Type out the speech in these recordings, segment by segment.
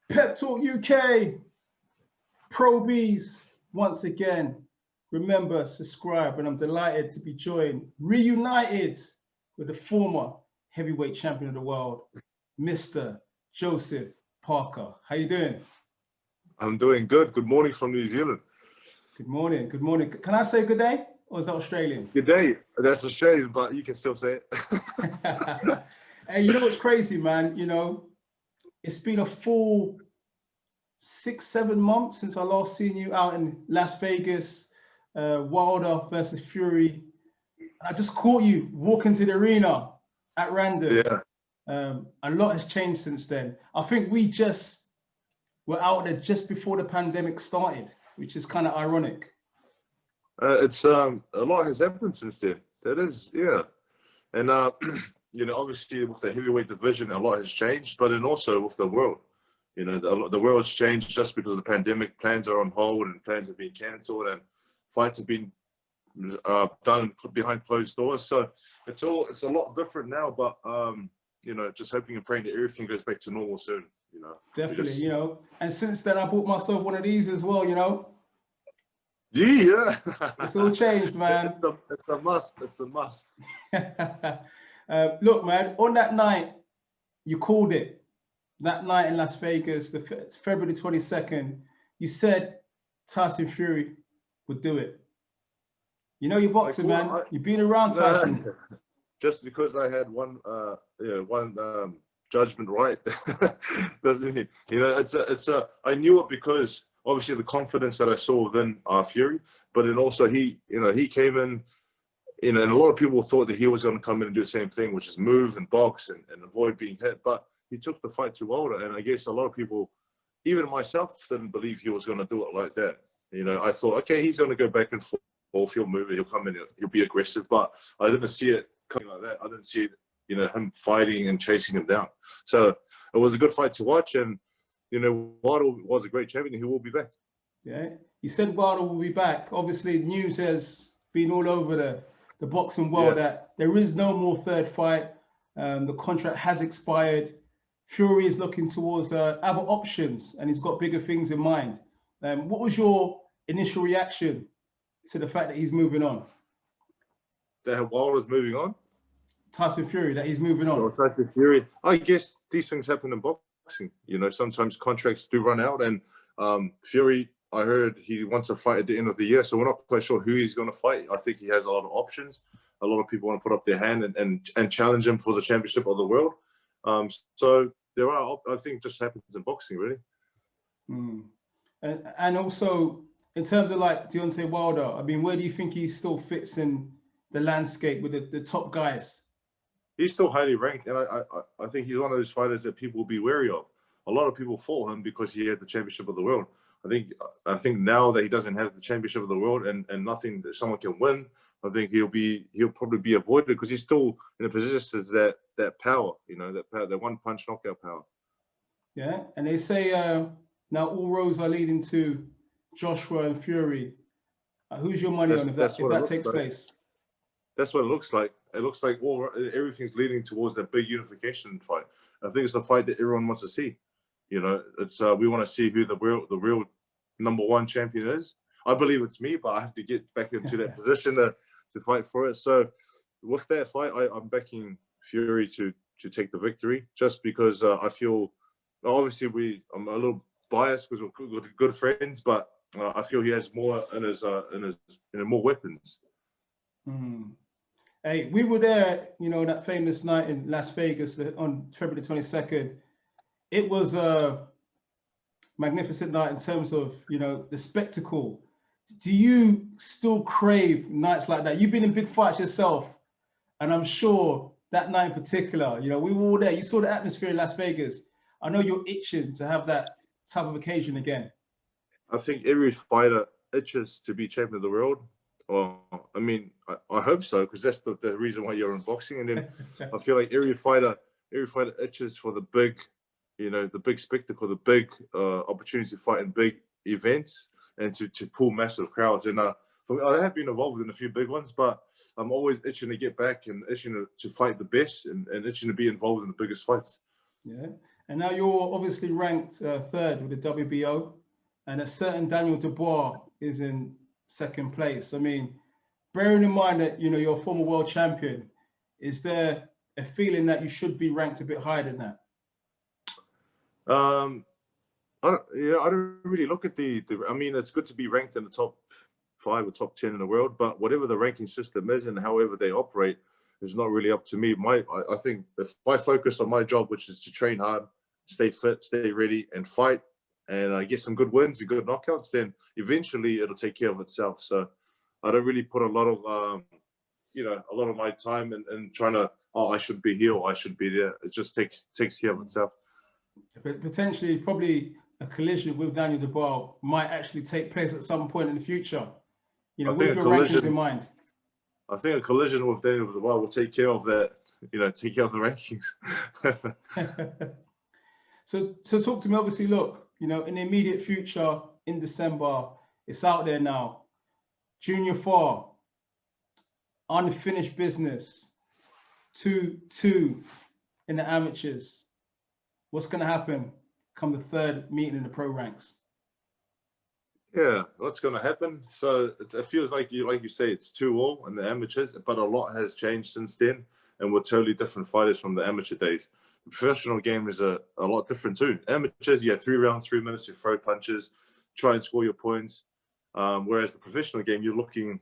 Pep Talk UK, Pro Beez, once again. Remember, subscribe, and I'm delighted to be joined, reunited with the former heavyweight champion of the world, Mr. Joseph Parker. How you doing? I'm doing good. Good morning from New Zealand. Good morning. Good morning. Can I say good day, or is that Australian? Good day. That's Australian, but you can still say it. Hey, you know what's crazy, man? You know, it's been a full 6-7 months since I last seen you out in Las Vegas, Wilder versus Fury. I just caught you walking to the arena at random. Yeah. A lot has changed since then. I think we just were out there just before the pandemic started, which is kind of ironic. It's a lot has happened since then. That is, yeah. And you know, obviously with the heavyweight division, a lot has changed, but then also with the world. You know, the world's changed just because of the pandemic. Plans are on hold and plans have been cancelled and fights have been done behind closed doors. So it's a lot different now, but you know, just hoping and praying that everything goes back to normal soon, you know. Definitely, you know. And since then I bought myself one of these as well, you know. Yeah. It's all changed, man. It's a must. It's a must. Look, man, on that night, you called it. That night in Las Vegas, the February 22nd, you said Tyson Fury would do it. You know you're boxing, man. You've been around Tyson. Just because I had one judgment right doesn't mean, you know, I knew it because obviously the confidence that I saw within Fury, but then also he came in, you know, and a lot of people thought that he was going to come in and do the same thing, which is move and box and avoid being hit, but he took the fight to Wilder, and I guess a lot of people, even myself, didn't believe he was going to do it like that. You know, I thought, okay, he's going to go back and forth, he'll move it, he'll come in, he'll be aggressive, but I didn't see it coming like that. I didn't see it, you know, him fighting and chasing him down. So it was a good fight to watch, and you know, Wilder was a great champion. He will be back. Yeah, you said Wilder will be back. Obviously, news has been all over the boxing world that there is no more third fight. The contract has expired. Fury is looking towards other options, and he's got bigger things in mind. What was your initial reaction to the fact that he's moving on? That Wilder's moving on? Tyson Fury, that he's moving on. Oh, Tyson Fury. I guess these things happen in boxing. You know, sometimes contracts do run out, and Fury, I heard he wants to fight at the end of the year, so we're not quite sure who he's going to fight. I think he has a lot of options. A lot of people want to put up their hand and challenge him for the championship of the world. So there are, I think, just happens in boxing, really. And also, in terms of like Deontay Wilder, I mean, where do you think he still fits in the landscape with the top guys? He's still highly ranked, and I think he's one of those fighters that people will be wary of. A lot of people fought him because he had the championship of the world. I think now that he doesn't have the championship of the world and nothing that someone can win, I think he'll probably be avoided because he's still in a position to that power, you know, that one punch knockout power. Yeah, and they say now all roads are leading to Joshua and Fury. Who's your money on if that takes place? That's what it looks like. It looks like everything's leading towards that big unification fight. I think it's the fight that everyone wants to see. You know, it's we want to see who the real #1 champion is. I believe it's me, but I have to get back into that position to fight for it. So with that fight, I'm backing Fury to take the victory, just because I feel, obviously I'm a little biased because we're good friends, but I feel he has more in his more weapons. Hey, we were there, you know, that famous night in Las Vegas on February 22nd. It was a magnificent night in terms of, you know, the spectacle. Do you still crave nights like that? You've been in big fights yourself, and I'm sure that night in particular, you know, we were all there. You saw the atmosphere in Las Vegas. I know you're itching to have that type of occasion again. I think every fighter itches to be champion of the world. Well, I mean, I hope so, because that's the reason why you're in boxing. And then I feel like every fighter itches for the big, you know, the big spectacle, the big opportunity to fight in big events and to pull massive crowds. And I have been involved in a few big ones, but I'm always itching to get back and itching to fight the best and itching to be involved in the biggest fights. Yeah. And now you're obviously ranked third with the WBO, and a certain Daniel Dubois is in second place. I mean, bearing in mind that you're a former world champion, is there a feeling that you should be ranked a bit higher than that? I don't really look at the. I mean, it's good to be ranked in the top 5 or top 10 in the world, but whatever the ranking system is and however they operate is not really up to me. I think if I focus on my job, which is to train hard, stay fit, stay ready, and fight, and get some good wins and good knockouts, then eventually it'll take care of itself. So I don't really put a lot of a lot of my time in trying to, I should be here or I should be there. It just takes care of itself. But potentially, probably a collision with Daniel Dubois might actually take place at some point in the future. With your rankings in mind. I think a collision with Daniel Dubois will take care of that. Take care of the rankings. So talk to me. Obviously, look, in the immediate future, in December, it's out there now. Junior 4, unfinished business, 2-2 in the amateurs. What's going to happen come the third meeting in the pro ranks? Yeah, what's going to happen? So it feels like you say, it's 2-2 in the amateurs, but a lot has changed since then, and we're totally different fighters from the amateur days. The professional game is a lot different too. Amateurs, you have 3 rounds, 3 minutes, you throw punches, try and score your points. Whereas the professional game, you're looking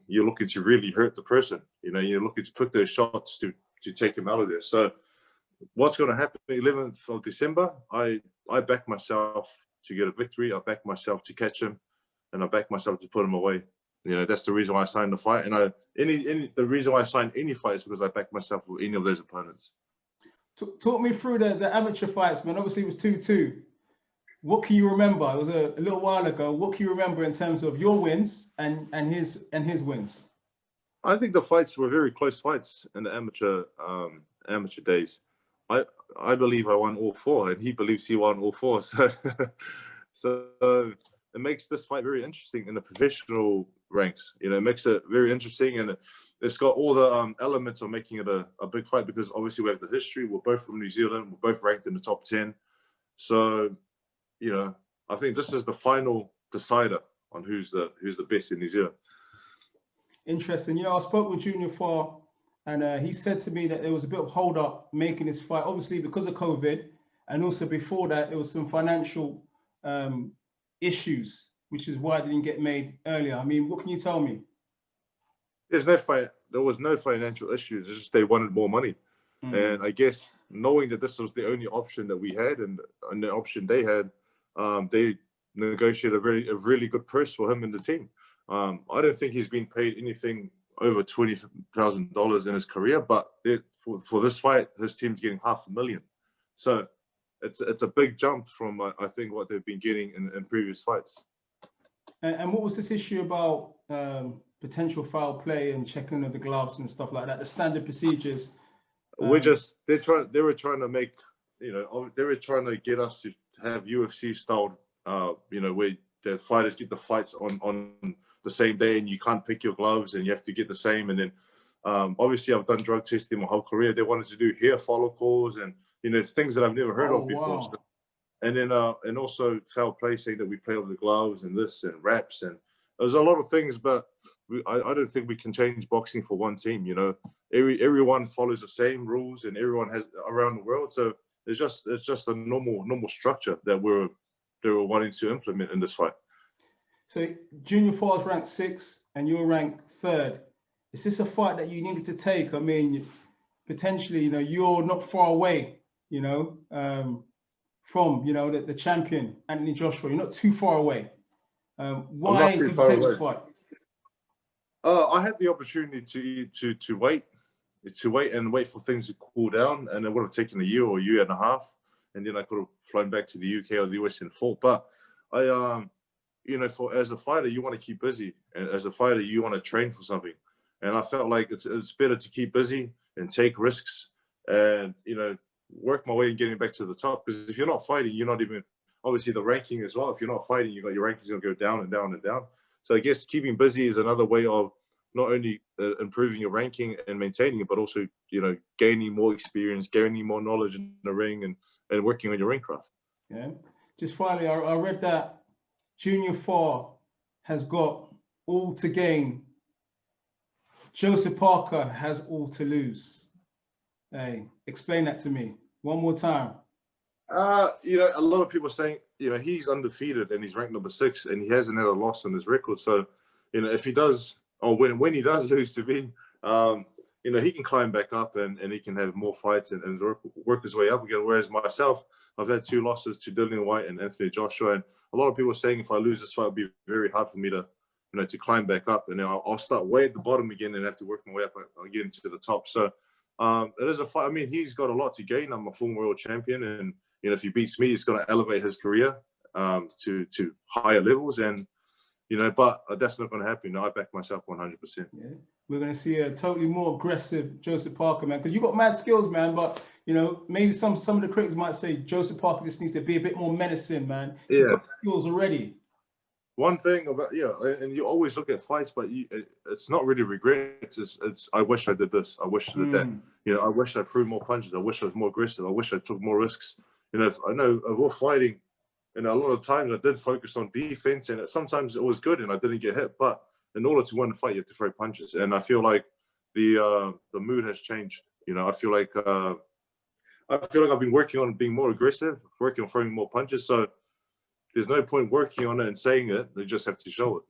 to really hurt the person. You're looking to put those shots to take him out of there. So what's going to happen the 11th of December? I back myself to get a victory. I back myself to catch him, and I back myself to put him away. That's the reason why I signed the fight. And the reason why I signed any fight is because I back myself with any of those opponents. Talk me through the amateur fights, man. Obviously, it was 2-2. What can you remember? It was a little while ago. What can you remember in terms of your wins and his wins? I think the fights were very close fights in the amateur days. I believe I won all 4, and he believes he won all 4. So it makes this fight very interesting in the professional ranks. It makes it very interesting, and it's got all the elements of making it a big fight, because obviously we have the history. We're both from New Zealand. We're both ranked in the top 10. So, I think this is the final decider on who's the best in New Zealand. Interesting. I spoke with Junior 4, and he said to me that there was a bit of hold up making this fight, obviously because of COVID, and also before that there was some financial issues, which is why it didn't get made earlier. I mean, what can you tell me? There was no financial issues. It's just they wanted more money. And I guess knowing that this was the only option that we had and the option they had, they negotiated a really good purse for him and the team. I don't think he's been paid anything over $20,000 in his career, but for this fight, his team's getting $500,000. So it's a big jump from I think what they've been getting in previous fights. And what was this issue about potential foul play and checking of the gloves and stuff like that? The standard procedures. They were trying to make, they were trying to get us to have UFC style, where the fighters get the fights on the same day, and you can't pick your gloves and you have to get the same. And then obviously I've done drug testing my whole career. They wanted to do hair follicles and things that I've never heard of before. Wow. So, and then and also foul play, saying that we play with the gloves and this and wraps, and there's a lot of things, but I don't think we can change boxing for one team. Everyone follows the same rules, and everyone has around the world. So it's just a normal structure that they were wanting to implement in this fight. So Junior 4 is ranked 6, and you're ranked 3rd. Is this a fight that you needed to take? I mean, potentially, you're not far away, from the champion Anthony Joshua. You're not too far away. Why did you take this fight? I had the opportunity to wait for things to cool down, and it would have taken a year or a year and a half, and then I could have flown back to the UK or the US and fought. But as a fighter, you want to keep busy, and as a fighter, you want to train for something. And I felt like it's better to keep busy and take risks, and work my way in getting back to the top. Because if you're not fighting, you're not even, obviously the ranking as well. If you're not fighting, your rankings going to go down and down and down. So I guess keeping busy is another way of not only improving your ranking and maintaining it, but also gaining more experience, gaining more knowledge in the ring, and working on your ring craft. Yeah. Just finally, I read that Junior Farr has got all to gain. Joseph Parker has all to lose. Hey, explain that to me one more time. You know, a lot of people are saying, you know, he's undefeated and he's ranked number 6 and he hasn't had a loss on his record. So, you know, if he does, or when he does lose to me, you know, he can climb back up and he can have more fights and work his way up again. Whereas myself, I've had 2 losses to Dillian White and Anthony Joshua. And a lot of people are saying if I lose this fight, it'll be very hard for me to, you know, to climb back up. And I'll start way at the bottom again and have to work my way up again to the top. So it is a fight. I mean, he's got a lot to gain. I'm a former world champion. And, you know, if he beats me, it's going to elevate his career to higher levels. And, you know, but that's not going to happen. You know, I back myself 100%. Yeah. We're going to see a totally more aggressive Joseph Parker, man, because you got mad skills, man. But, you know, maybe some of the critics might say Joseph Parker just needs to be a bit more menacing, man. Yeah. You've got skills already. One thing about, and you always look at fights, but it's not really regrets. It's I wish I did this. I wish I did that. You know, I wish I threw more punches. I wish I was more aggressive. I wish I took more risks. You know, I know we're fighting, and a lot of times I did focus on defense, and sometimes it was good, and I didn't get hit. But in order to win the fight, you have to throw punches, and I feel like the mood has changed. You know, I feel like I've been working on being more aggressive, working on throwing more punches. So there's no point working on it and saying it. You just have to show it.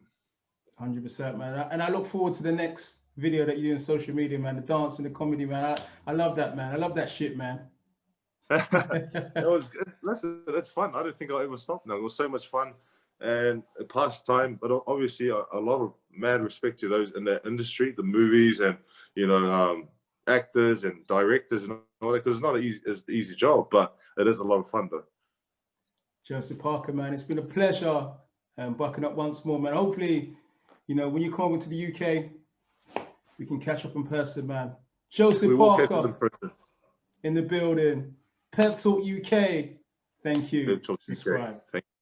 100%, man. And I look forward to the next video that you do on social media, man. The dance and the comedy, man. I love that, man. I love that shit, man. Listen, that's fun. I don't think I'll ever stop now. It was so much fun and a pastime, but obviously a lot of mad respect to those in the industry, the movies and, you know, actors and directors and all that, because it's not an easy job, but it is a lot of fun though. Joseph Parker, man, it's been a pleasure bucking up once more, man. Hopefully, you know, when you come over to the UK, we can catch up in person, man. Joseph Parker in the building. Pep Talk UK. Thank you. Pep Talk Subscribe. UK. Thank you.